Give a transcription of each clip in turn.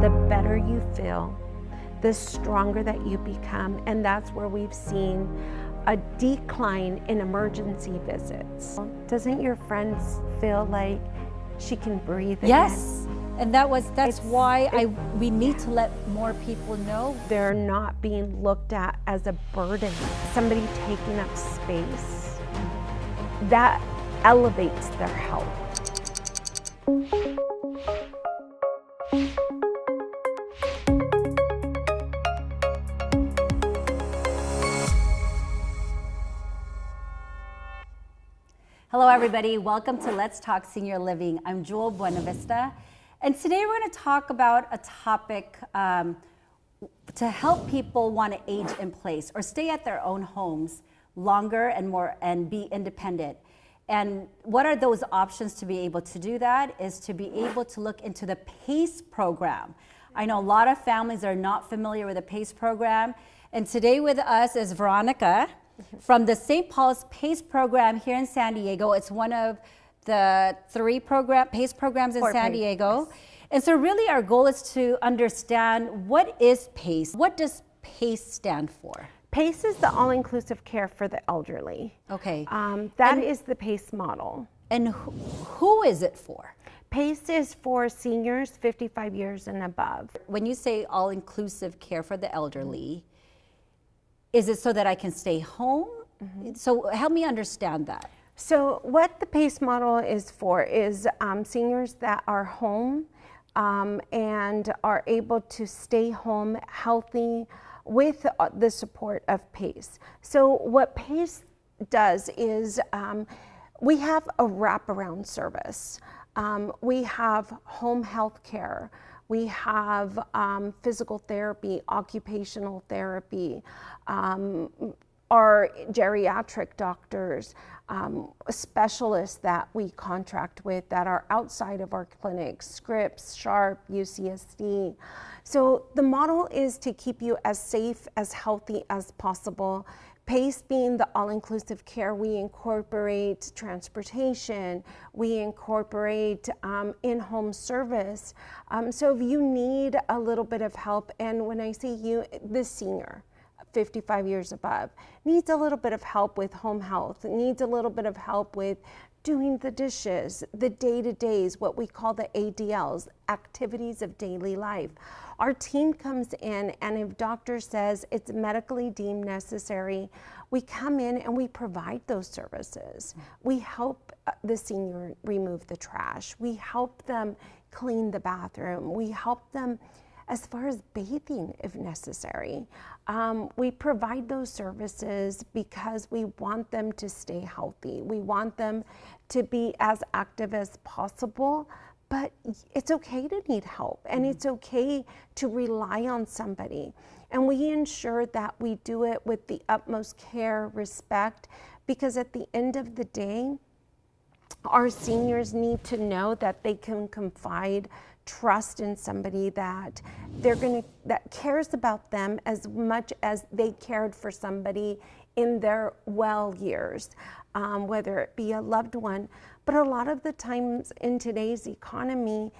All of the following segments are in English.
the better you feel, the stronger that you become. And that's where we've seen a decline in emergency visits. Doesn't your friend feel like she can breathe again? Yes, and that's why we need to let more people know. They're not being looked at as a burden, somebody taking up space. That elevates their health. Hello everybody, welcome to Let's Talk Senior Living. I'm Jewell Buenavista, and today we're going to talk about a topic to help people want to age in place or stay at their own homes longer and be independent. And what are those options to be able to do that is to be able to look into the PACE program. I know a lot of families are not familiar with the PACE program, and today with us is Veronica from the St. Paul's PACE program here in San Diego. It's one of the 3 PACE programs in San Diego. Yes. And so really our goal is to understand, what is PACE? What does PACE stand for? PACE is the all-inclusive care for the elderly. Okay. That is the PACE model. And who is it for? PACE is for seniors 55 years and above. When you say all-inclusive care for the elderly, is it so that I can stay home? Mm-hmm. So help me understand that. So what the PACE model is for is seniors that are home and are able to stay home healthy with the support of PACE. So what PACE does is we have a wraparound service. We have home health care. We have physical therapy, occupational therapy, our geriatric doctors, specialists that we contract with that are outside of our clinics, Scripps, Sharp, UCSD. So the model is to keep you as safe, as healthy as possible. PACE being the all-inclusive care, we incorporate transportation, we incorporate in-home service. So if you need a little bit of help, and when I say you, the senior, 55 years above, needs a little bit of help with home health, needs a little bit of help with doing the dishes, the day-to-days, what we call the ADLs, activities of daily life. Our team comes in, and if doctor says it's medically deemed necessary, we come in and we provide those services. We help the senior remove the trash. We help them clean the bathroom. We help them as far as bathing if necessary. We provide those services because we want them to stay healthy. We want them to be as active as possible, but it's okay to need help, and it's okay to rely on somebody. And we ensure that we do it with the utmost care, respect, because at the end of the day, our seniors need to know that they can confide, trust in somebody that that cares about them as much as they cared for somebody in their well years, whether it be a loved one. But a lot of the times in today's economy,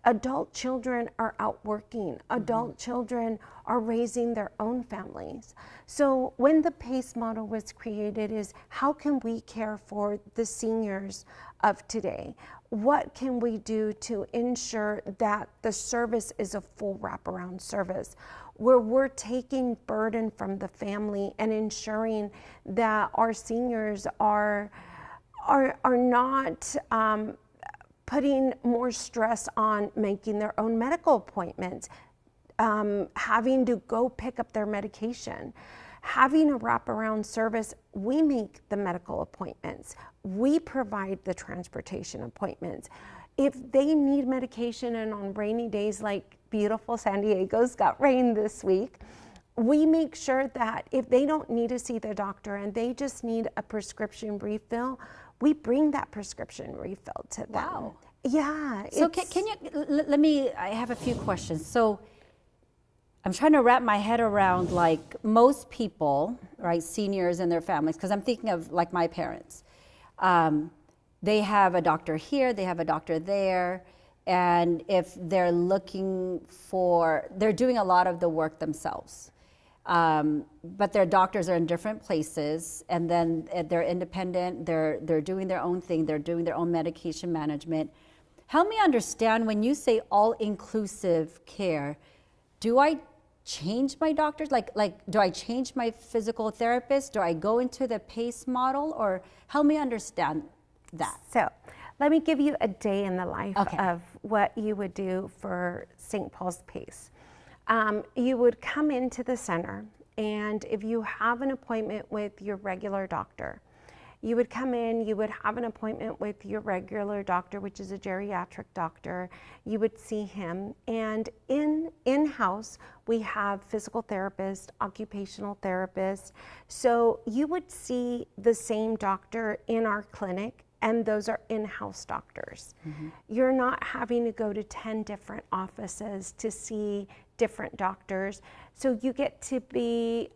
adult children are out working. Adult children are raising their own families. So when the PACE model was created is, how can we care for the seniors of today? What can we do to ensure that the service is a full wraparound service, where we're taking burden from the family and ensuring that our seniors are not putting more stress on making their own medical appointments, having to go pick up their medication. Having a wraparound service, we make the medical appointments. We provide the transportation appointments. If they need medication, and on rainy days like beautiful San Diego's got rain this week, we make sure that if they don't need to see their doctor and they just need a prescription refill, we bring that prescription refill to them. Wow. Yeah. So can you, I have a few questions. So I'm trying to wrap my head around, like, most people, right, seniors and their families, because I'm thinking of like my parents. They have a doctor here, they have a doctor there, and if they're they're doing a lot of the work themselves. But their doctors are in different places, and then they're independent, they're doing their own thing, they're doing their own medication management. Help me understand, when you say all-inclusive care, do I change my doctors? Like, do I change my physical therapist? Do I go into the PACE model? Or help me understand that. So let me give you a day in the life Okay. of what you would do for St. Paul's PACE. You would come into the center, and if you have an appointment with your regular doctor, you would come in, you would have an appointment with your regular doctor, which is a geriatric doctor. You would see him, and in-house, we have physical therapists, occupational therapists. So you would see the same doctor in our clinic, and those are in-house doctors. Mm-hmm. You're not having to go to 10 different offices to see different doctors. So you get to be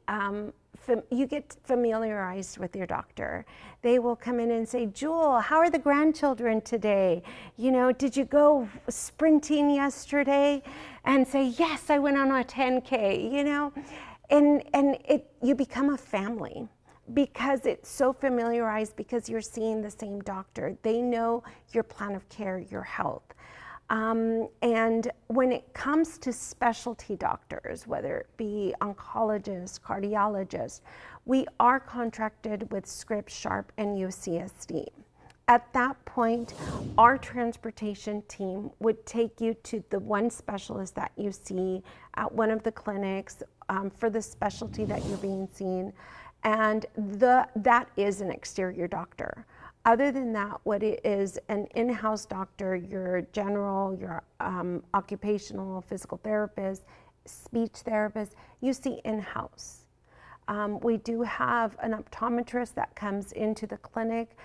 you get familiarized with your doctor. They will come in and say, Jewell, how are the grandchildren today? You know, did you go sprinting yesterday? And say, yes, I went on a 10K, you know? And you become a family because it's so familiarized, because you're seeing the same doctor. They know your plan of care, your health. And when it comes to specialty doctors, whether it be oncologists, cardiologists, we are contracted with Scripps, Sharp, and UCSD. At that point, our transportation team would take you to the one specialist that you see at one of the clinics for the specialty that you're being seen, and that is an exterior doctor. Other than that, what it is, an in-house doctor, your general, your occupational, physical therapist, speech therapist, you see in-house. We do have an optometrist that comes into the clinic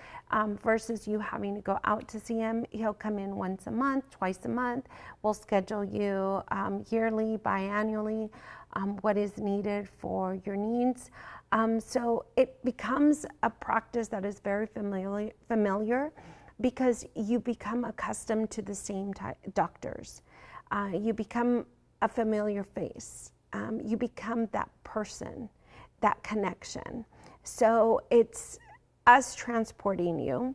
versus you having to go out to see him. He'll come in once a month, twice a month. We'll schedule you yearly, biannually, what is needed for your needs. So it becomes a practice that is very familiar because you become accustomed to the same doctors. You become a familiar face. You become that person, that connection. So it's us transporting you.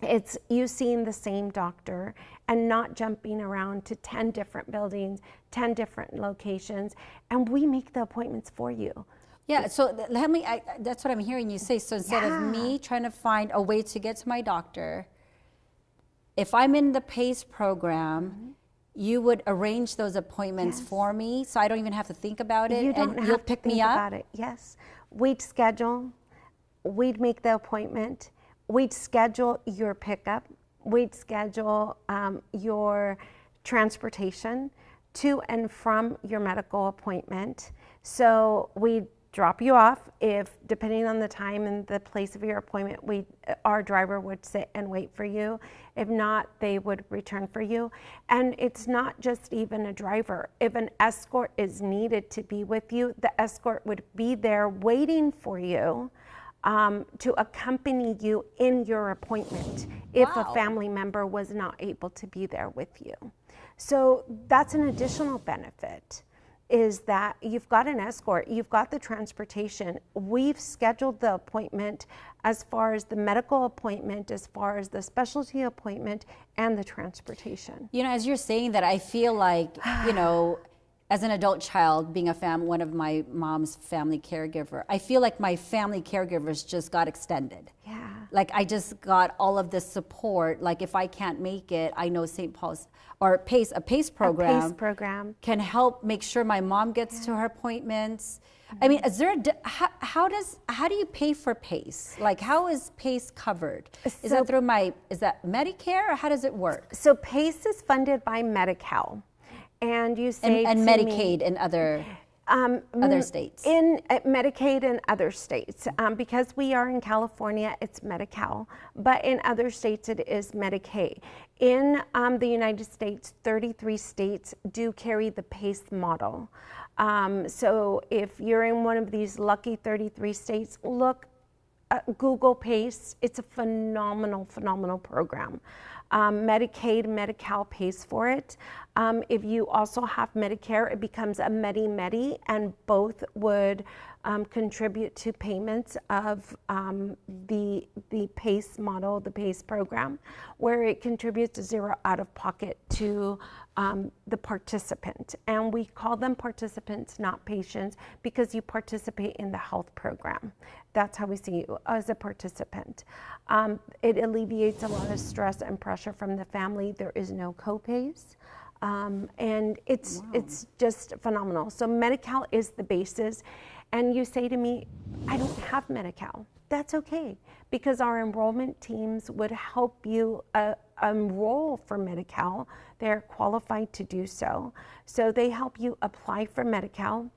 It's you seeing the same doctor and not jumping around to 10 different buildings, 10 different locations, and we make the appointments for you. Yeah, so that's what I'm hearing you say. So instead of me trying to find a way to get to my doctor, if I'm in the PACE program, you would arrange those appointments for me, so I don't even have to think about it, and you'll pick me up? About it. Yes, we'd schedule, we'd make the appointment, we'd schedule your pickup, we'd schedule your transportation to and from your medical appointment. So we'd drop you off. If, depending on the time and the place of your appointment, our driver would sit and wait for you. If not, they would return for you. And it's not just even a driver. If an escort is needed to be with you, the escort would be there waiting for you to accompany you in your appointment if a family member was not able to be there with you. So that's an additional benefit, is that you've got an escort, you've got the transportation. We've scheduled the appointment as far as the medical appointment, as far as the specialty appointment, and the transportation. You know, as you're saying that, I feel like, you know, as an adult child, being one of my mom's family caregiver, I feel like my family caregivers just got extended. Yeah. Like I just got all of this support. Like if I can't make it, I know St. Paul's or a PACE program can help make sure my mom gets to her appointments. I mean, is there how do you pay for PACE? Like how is PACE covered? Is that through is that Medicare, or how does it work? So PACE is funded by Medi-Cal. And you say and Medicaid in other states. In Medicaid in other states, because we are in California, it's Medi-Cal, but in other states it is Medicaid. In the United States, 33 states do carry the PACE model. So if you're in one of these lucky 33 states, Google PACE. It's a phenomenal program. Medicaid, Medi-Cal pays for it. If you also have Medicare, it becomes a Medi-Medi, and both would contribute to payments of the PACE model, the PACE program, where it contributes to zero out of pocket to the participant. And we call them participants, not patients, because you participate in the health program. That's how we see you, as a participant. It alleviates a lot of stress and pressure from the family. There is no co-pays. And it's just phenomenal. So Medi-Cal is the basis. And you say to me, I don't have Medi-Cal. That's okay, because our enrollment teams would help you enroll for Medi-Cal. They're qualified to do so. So they help you apply for Medi-Cal.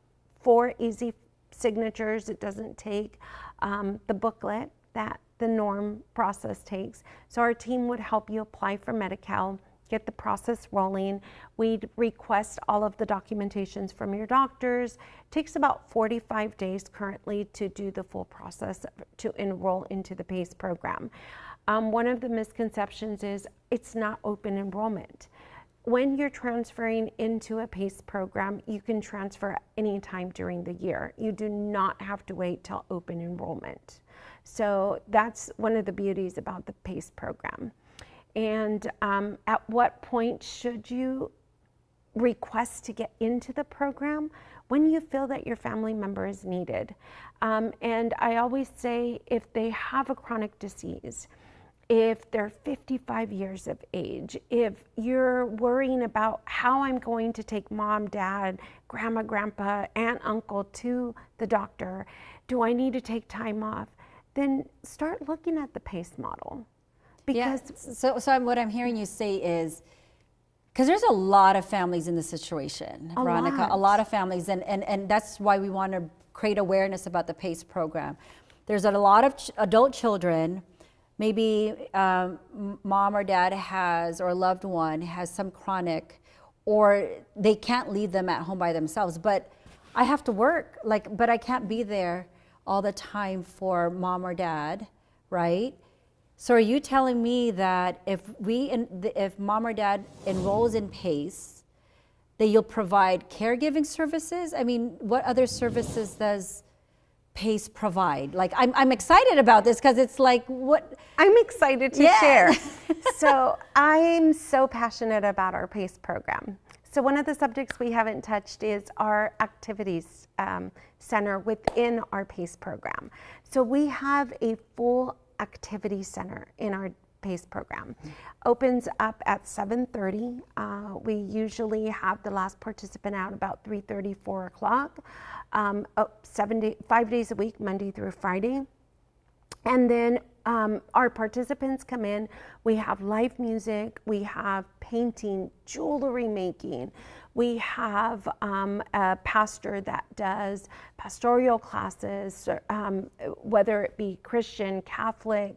4 easy signatures. It doesn't take the booklet that the norm process takes. So our team would help you apply for Medi-Cal, get the process rolling. We'd request all of the documentations from your doctors. It takes about 45 days currently to do the full process to enroll into the PACE program. One of the misconceptions is it's not open enrollment. When you're transferring into a PACE program, you can transfer anytime during the year. You do not have to wait till open enrollment. So that's one of the beauties about the PACE program. And at what point should you request to get into the program? When you feel that your family member is needed. And I always say, if they have a chronic disease, if they're 55 years of age, if you're worrying about how I'm going to take mom, dad, grandma, grandpa, aunt, uncle to the doctor, do I need to take time off? Then start looking at the PACE model. Because what I'm hearing you say is, because there's a lot of families in this situation, Veronica, a lot of families, and that's why we want to create awareness about the PACE program. There's a lot of adult children, maybe mom or dad has, or a loved one has some chronic, or they can't leave them at home by themselves, but I have to work, but I can't be there all the time for mom or dad, right? So are you telling me that if mom or dad enrolls in PACE, that you'll provide caregiving services? I mean, what other services does PACE provide? Like, I'm excited about this because it's like, what? I'm excited to share. So I'm so passionate about our PACE program. So one of the subjects we haven't touched is our activities center within our PACE program. So we have a full activity center in our PACE program. Opens up at 7:30. We usually have the last participant out about 3:30, 4 o'clock. 5 days a week, Monday through Friday. And then our participants come in. We have live music. We have painting, jewelry making. We have a pastor that does pastoral classes, whether it be Christian, Catholic.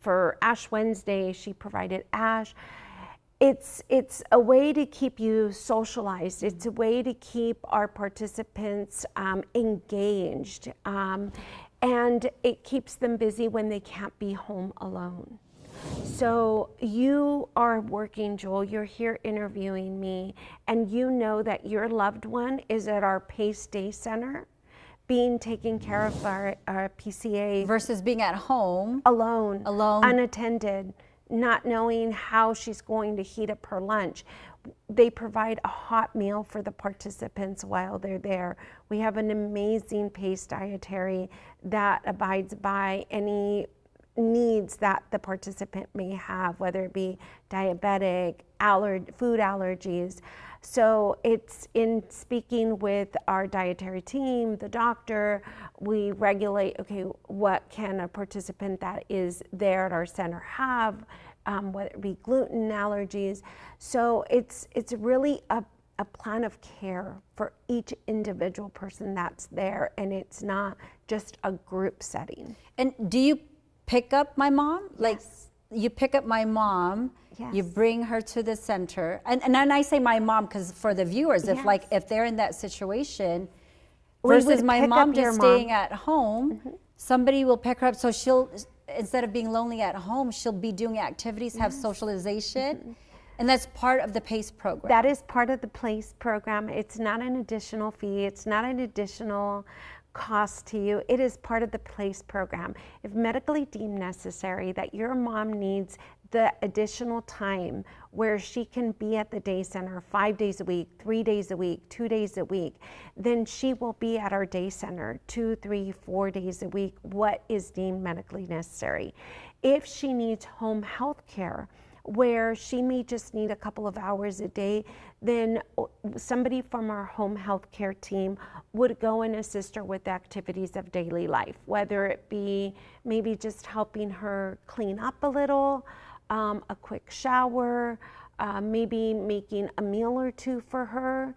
For Ash Wednesday, she provided Ash. It's a way to keep you socialized. It's a way to keep our participants engaged. And it keeps them busy when they can't be home alone. So you are working, Jewell, you're here interviewing me, and you know that your loved one is at our PACE Day Center being taken care of by our PCA. Versus being at home. Alone. Unattended, not knowing how she's going to heat up her lunch. They provide a hot meal for the participants while they're there. We have an amazing PACE dietary that abides by any needs that the participant may have, whether it be diabetic, food allergies. So it's in speaking with our dietary team, the doctor, we regulate, okay, what can a participant that is there at our center have, whether it be gluten allergies. So it's really a plan of care for each individual person that's there, and it's not just a group setting. And do you pick up my mom? Like, you pick up my mom, you bring her to the center. And then I say my mom because for the viewers, if they're in that situation, versus my mom just staying at home, somebody will pick her up. So instead of being lonely at home, she'll be doing activities, have socialization. And that's part of the PACE program. That is part of the PACE program. It's not an additional fee. It's not an additional cost to you. It is part of the PACE program. If medically deemed necessary that your mom needs the additional time where she can be at the day center 5 days a week, 3 days a week, 2 days a week, then she will be at our day center 2, 3, 4 days a week, what is deemed medically necessary. If she needs home health care, where she may just need a couple of hours a day, then somebody from our home health care team would go and assist her with the activities of daily life, whether it be maybe just helping her clean up a little, a quick shower, maybe making a meal or two for her.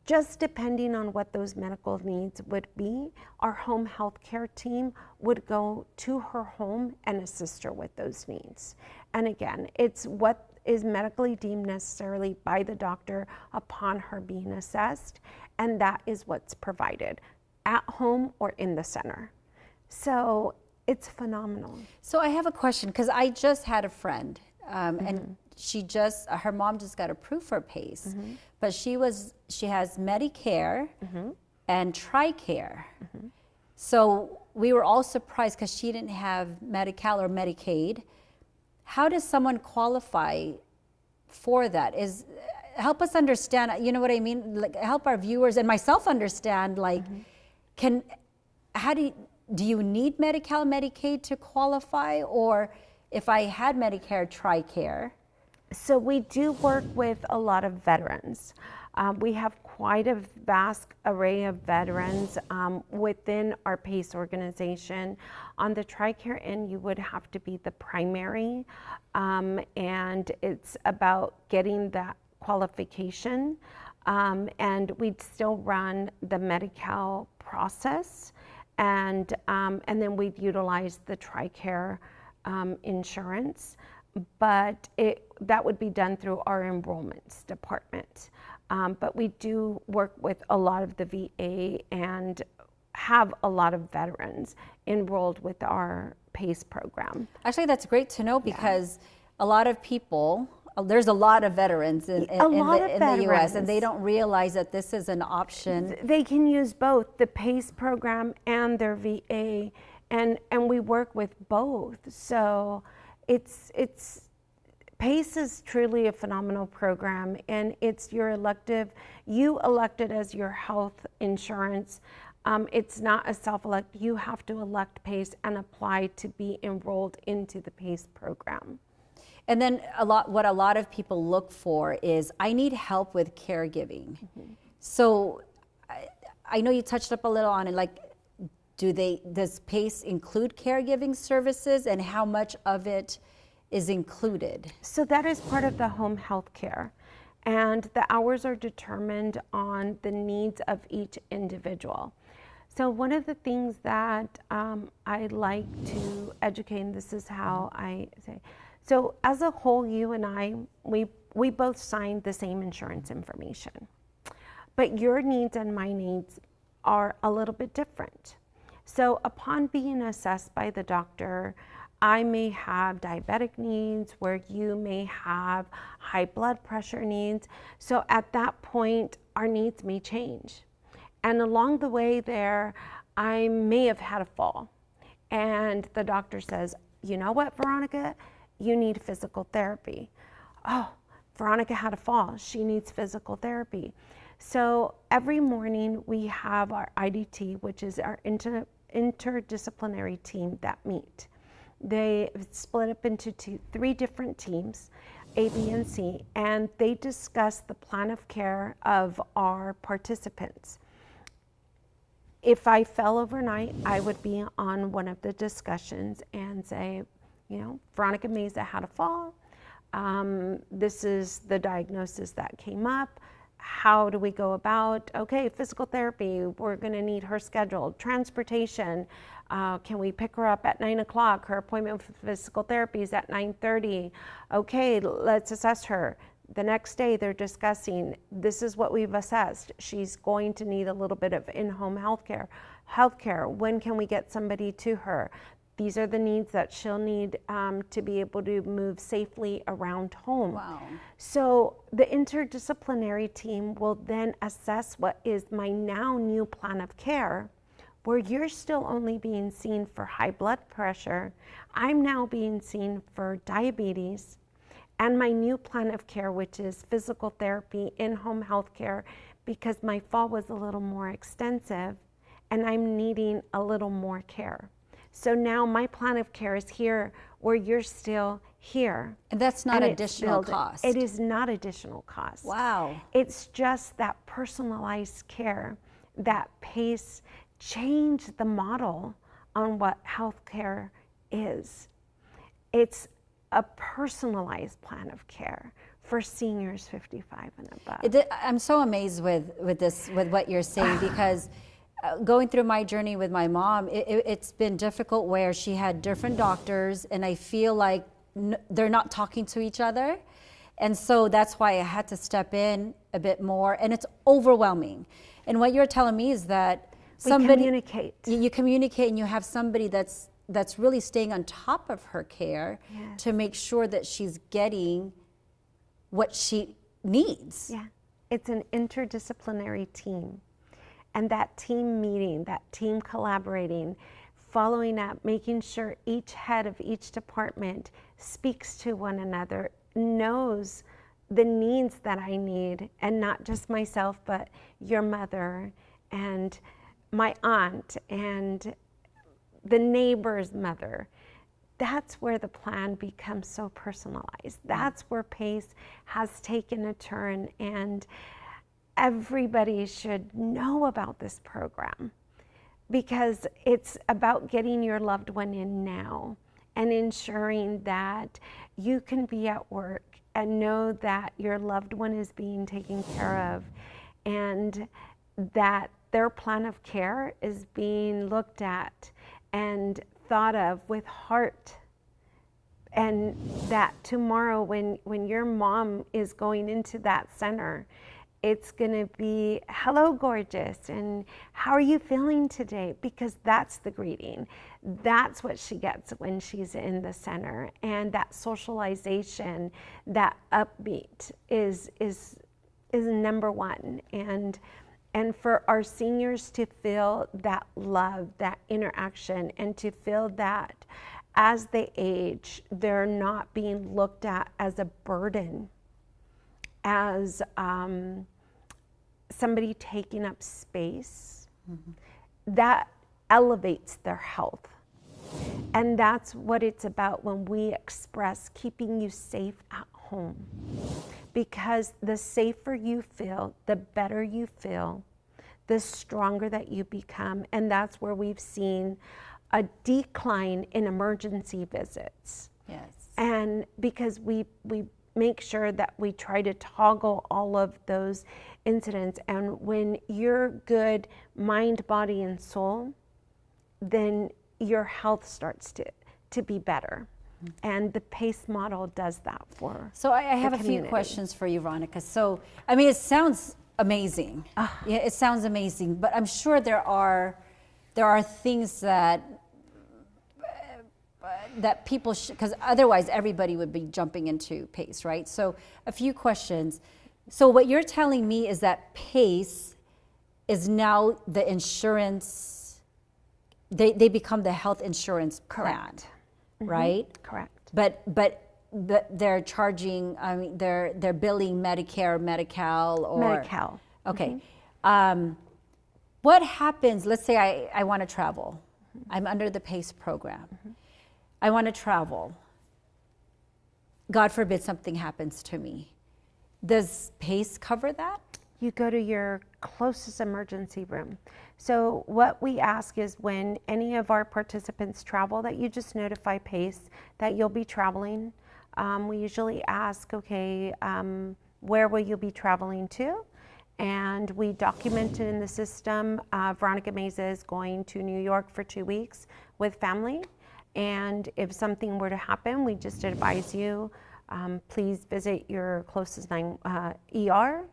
Just depending on what those medical needs would be, our home health care team would go to her home and assist her with those needs. And again, it's what is medically deemed necessarily by the doctor upon her being assessed, and that is what's provided at home or in the center. So it's phenomenal. So I have a question, because I just had a friend, and her mom just got approved for PACE, but she has Medicare and Tricare. So we were all surprised because she didn't have Medi-Cal or Medicaid. How does someone qualify for that? Help us understand, you know what I mean? Like, help our viewers and myself understand, like, do you need Medi-Cal, Medicaid to qualify? Or if I had Medicare, Tricare? So we do work with a lot of veterans. We have quite a vast array of veterans within our PACE organization. On the Tricare end, you would have to be the primary, and it's about getting that qualification. And we'd still run the Medi-Cal process, and then we'd utilize the Tricare insurance. But that would be done through our enrollments department. But we do work with a lot of the VA and have a lot of veterans enrolled with our PACE program. Actually, that's great to know, because a lot of people, there's a lot of veterans in the U.S., and they don't realize that this is an option. They can use both the PACE program and their VA, and we work with both. So PACE is truly a phenomenal program, and it's your elective. You elect it as your health insurance. It's not a self-elect. You have to elect PACE and apply to be enrolled into the PACE program. And then what a lot of people look for is, I need help with caregiving. So I know you touched up a little on it, like, does PACE include caregiving services, and how much of it is included? So that is part of the home health care, and the hours are determined on the needs of each individual. So one of the things that I like to educate, and this is how I say, so as a whole, you and I, we both signed the same insurance information, but your needs and my needs are a little bit different. So upon being assessed by the doctor, I may have diabetic needs, where you may have high blood pressure needs. So at that point, our needs may change. And along the way there, I may have had a fall. And the doctor says, you know what, Veronica, you need physical therapy. Oh, Veronica had a fall, she needs physical therapy. So every morning we have our IDT, which is our interdisciplinary team that meet. They split up into three different teams, A, B, and C, and they discuss the plan of care of our participants. If I fell overnight, I would be on one of the discussions and say, you know, Veronica Meza had a fall. This is the diagnosis that came up. How do we go about? Okay, physical therapy, we're gonna need her scheduled. Transportation, can we pick her up at 9 o'clock? Her appointment for physical therapy is at 9:30. Okay, let's assess her. The next day they're discussing, this is what we've assessed. She's going to need a little bit of in-home healthcare. When can we get somebody to her? These are the needs that she'll need to be able to move safely around home. Wow. So the interdisciplinary team will then assess what is my now new plan of care, where you're still only being seen for high blood pressure. I'm now being seen for diabetes, and my new plan of care, which is physical therapy, in-home health care, because my fall was a little more extensive and I'm needing a little more care. So now my plan of care is here where you're still here. And that's not And additional cost. It is not additional cost. Wow. It's just that personalized care, that pace, change the model on what healthcare is. It's a personalized plan of care for seniors 55 and above. I'm so amazed with what you're saying, because going through my journey with my mom, it's been difficult where she had different doctors, and I feel like they're not talking to each other. And so that's why I had to step in a bit more, and it's overwhelming. And what you're telling me is that you communicate, and you have somebody that's really staying on top of her care. Yes. To make sure that she's getting what she needs. Yeah, it's an interdisciplinary team. And that team meeting, that team collaborating, following up, making sure each head of each department speaks to one another, knows the needs that I need, and not just myself, but your mother and my aunt and the neighbor's mother. That's where the plan becomes so personalized. That's where PACE has taken a turn, and everybody should know about this program, because it's about getting your loved one in now and ensuring that you can be at work and know that your loved one is being taken care of, and that their plan of care is being looked at and thought of with heart. And that tomorrow when your mom is going into that center, it's going to be, hello, gorgeous, and how are you feeling today? Because that's the greeting. That's what she gets when she's in the center. And that socialization, that upbeat is number one. And for our seniors to feel that love, that interaction, and to feel that as they age, they're not being looked at as a burden, as somebody taking up space. Mm-hmm. That elevates their health. And that's what it's about when we express keeping you safe at home. Because the safer you feel, the better you feel, the stronger that you become. And that's where we've seen a decline in emergency visits. Yes. And because we make sure that we try to toggle all of those incidents. And when you're good mind, body, and soul, then your health starts to be better. And the PACE model does that for So I have a community. few questions for you, Veronica. So, I mean, it sounds amazing. Yeah, it sounds amazing, but I'm sure there are things that people should, because otherwise everybody would be jumping into PACE, right? So a few questions. So what you're telling me is that PACE is now the insurance, they become the health insurance plan. Correct. Right? Correct. But they're charging, I mean, they're billing Medicare, Medi-Cal, or Medi-Cal. Okay. What happens? Let's say I want to travel. I'm under the PACE program. I want to travel. God forbid something happens to me. Does PACE cover that? You go to your closest emergency room. So what we ask is when any of our participants travel, that you just notify PACE that you'll be traveling. We usually ask, okay, where will you be traveling to? And we document it in the system. Veronica Meza is going to New York for 2 weeks with family. And if something were to happen, we just advise you, please visit your closest ER.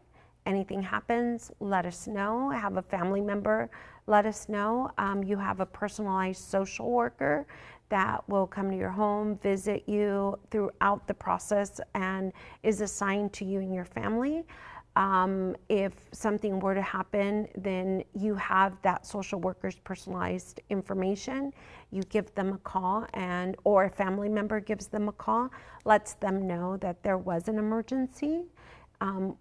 Anything happens, let us know. Have a family member let us know. You have a personalized social worker that will come to your home, visit you throughout the process, and is assigned to you and your family. If something were to happen, then you have that social worker's personalized information. You give them a call, or a family member gives them a call, lets them know that there was an emergency.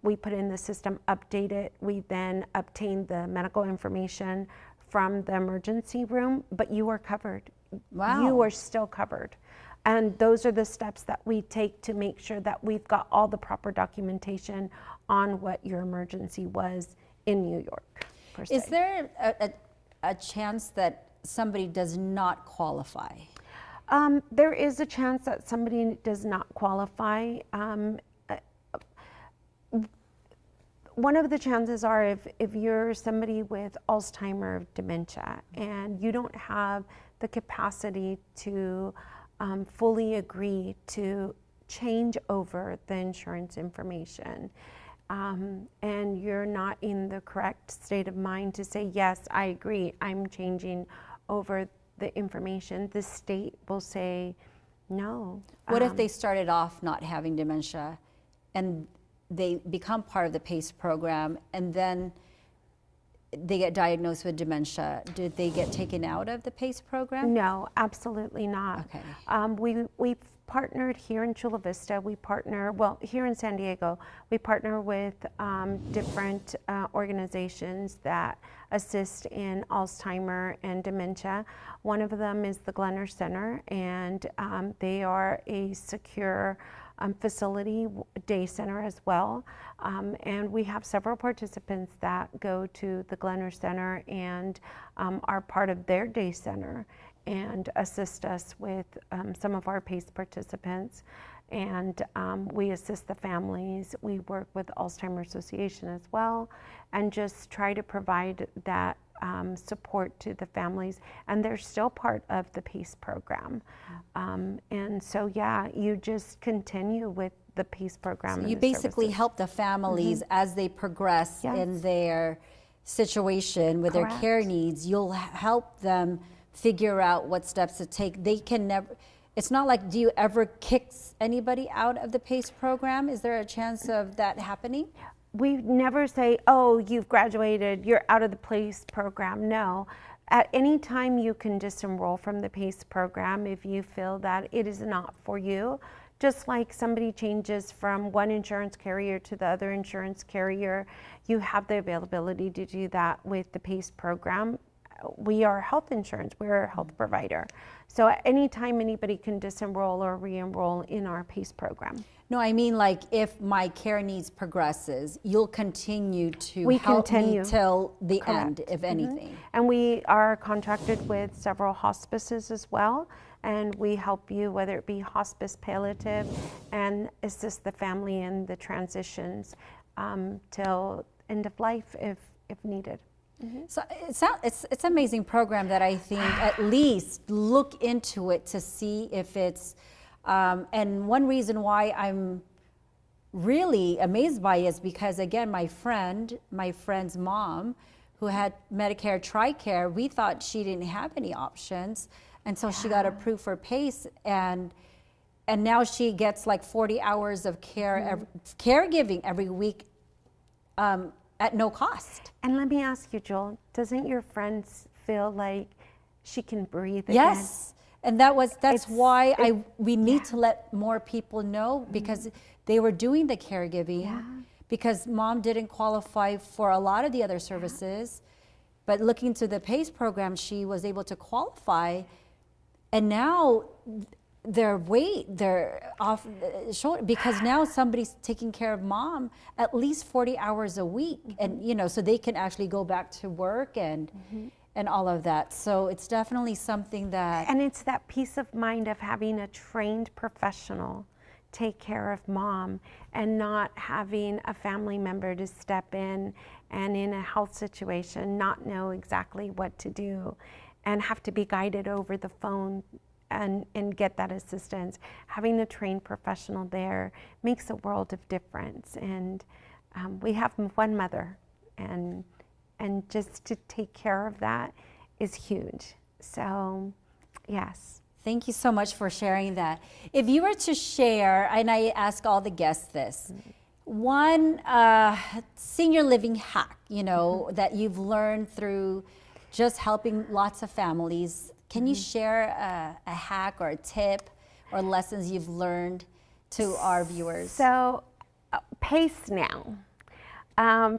We put in the system, update it. We then obtain the medical information from the emergency room, but you are covered. Wow. You are still covered. And those are the steps that we take to make sure that we've got all the proper documentation on what your emergency was in New York, per se. Is there a chance that somebody does not qualify? There is a chance that somebody does not qualify. One of the chances are if you're somebody with Alzheimer's, dementia, and you don't have the capacity to fully agree to change over the insurance information, and you're not in the correct state of mind to say, yes, I agree, I'm changing over the information, the state will say no. What if they started off not having dementia and they become part of the PACE program and then they get diagnosed with dementia? Did they get taken out of the PACE program? No, absolutely not. Okay. We've partnered here in Chula Vista. Here in San Diego, we partner with different organizations that assist in Alzheimer and dementia. One of them is the Glenner Center, and they are a secure facility, day center as well. And we have several participants that go to the Glenner Center and are part of their day center and assist us with some of our PACE participants. And we assist the families. We work with Alzheimer's Association as well, and just try to provide that support to the families. And they're still part of the PACE program. And so, yeah, you just continue with the PACE program. So you basically help the families as they progress in their situation with their care needs. You'll help them figure out what steps to take. They can never, it's not like, do you ever kick anybody out of the PACE program? Is there a chance of that happening? We never say, oh, you've graduated, you're out of the PACE program. No. At any time you can disenroll from the PACE program if you feel that it is not for you. Just like somebody changes from one insurance carrier to the other insurance carrier, you have the availability to do that with the PACE program. We are health insurance, we're a health provider. So at any time anybody can disenroll or re-enroll in our PACE program. No, I mean, like, if my care needs progresses, you'll continue to help me till the end, if anything. And we are contracted with several hospices as well, and we help you, whether it be hospice, palliative, and assist the family in the transitions till end of life if needed. So it's an amazing program that I think at least look into it to see if it's, and one reason why I'm really amazed by it is because, again, my friend's mom, who had Medicare Tricare, we thought she didn't have any options until she got approved for PACE, and now she gets like 40 hours of caregiving every week at no cost. And let me ask you, Jewell, doesn't your friend feel like she can breathe again? Yes. And that's why we need to let more people know, because they were doing the caregiving because mom didn't qualify for a lot of the other services, but looking to the PACE program, she was able to qualify, and now they're off short because now somebody's taking care of mom at least 40 hours a week, and so they can actually go back to work and all of that. So it's definitely something that... And it's that peace of mind of having a trained professional take care of mom and not having a family member to step in and in a health situation not know exactly what to do and have to be guided over the phone and get that assistance. Having a trained professional there makes a world of difference. And we have one mother, and just to take care of that is huge. So, yes. Thank you so much for sharing that. If you were to share, and I ask all the guests this, one senior living hack, that you've learned through just helping lots of families, can you share a hack or a tip or lessons you've learned to our viewers? So, Pace Now.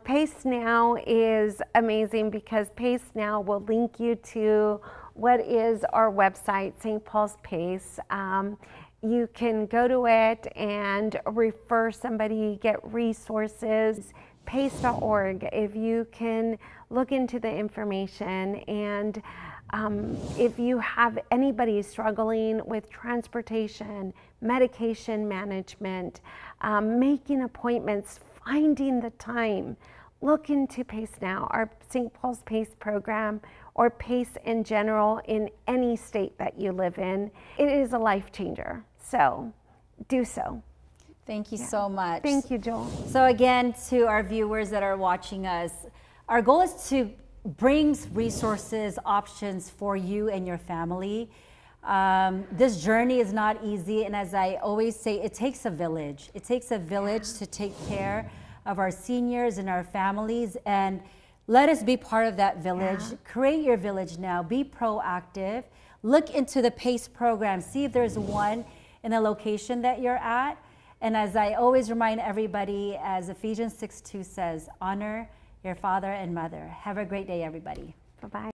Pace Now is amazing because Pace Now will link you to what is our website, St. Paul's Pace. You can go to it and refer somebody, get resources. Pace.org, if you can look into the information, and if you have anybody struggling with transportation, medication management, making appointments, finding the time, look into Pace Now, our St. Paul's Pace program, or Pace in general in any state that you live in. It is a life changer, so do so. Thank you so much. Thank you, Jewell. So again, to our viewers that are watching us, our goal is to bring resources, options for you and your family. This journey is not easy, and as I always say, it takes a village. It takes a village to take care of our seniors and our families, and let us be part of that village. Create your village now. Be proactive. Look into the PACE program. See if there's one in the location that you're at. And as I always remind everybody, as Ephesians 6:2 says, honor your father and mother. Have a great day, everybody. Bye-bye.